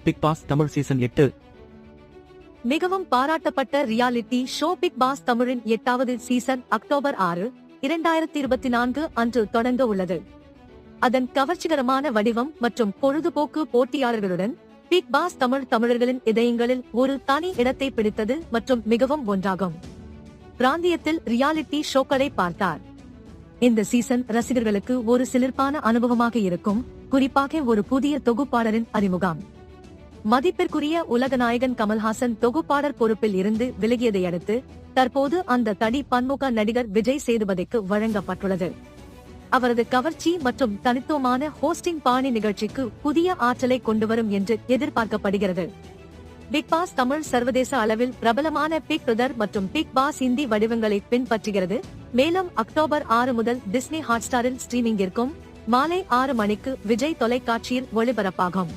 Big pass Tamil season 8. மிகவும் பாராட்டப்பட்ட reality show big pass தமிழின் 8வது சீசன் அக்டோபர் 6, 2024 அன்று தொடங்க உள்ளது. அதன் கவர்ச்சிகரமான வடிவம் மற்றும் பொழுதுபோக்கு போட்டியாளர்களுடன் பிக் பாஸ் தமிழர்களின் இதயங்களில் ஒரு தனி இடத்தை பிடித்தது மற்றும் மிகவும் ஒன்றாகும். பிராந்தியத்தில் ரியாலிட்டி ஷோக்களை பார்த்தார். இந்த சீசன் ரசிகர்களுக்கு ஒரு சிலிர்ப்பான அனுபவமாக இருக்கும், குறிப்பாக ஒரு புதிய தொகுப்பாளரின் அறிமுகம். மதிப்பிற்குரிய உலகநாயகன் கமல்ஹாசன் தொகுப்பாளர் பொறுப்பில் இருந்து விலகியதை அடுத்து தற்போது அந்த தடி பன்முக நடிகர் விஜய் சேதுபதிக்கு வழங்கப்பட்டுள்ளது. அவரது கவர்ச்சி மற்றும் தனித்துவமான ஹோஸ்டிங் பாணி நிகழ்ச்சிக்கு புதிய ஆற்றலை கொண்டுவரும் என்று எதிர்பார்க்கப்படுகிறது. பிக் பாஸ் தமிழ் சர்வதேச அளவில் பிரபலமான பிக் பிரதர் மற்றும் பிக் பாஸ் இந்தி வடிவங்களை பின்பற்றுகிறது. மேலும் அக்டோபர் 6 முதல் டிஸ்னி ஹாட்ஸ்டாரில் ஸ்ட்ரீமிங்கிற்கும் மாலை 6 மணிக்கு விஜய் தொலைக்காட்சியில் ஒளிபரப்பாகும்.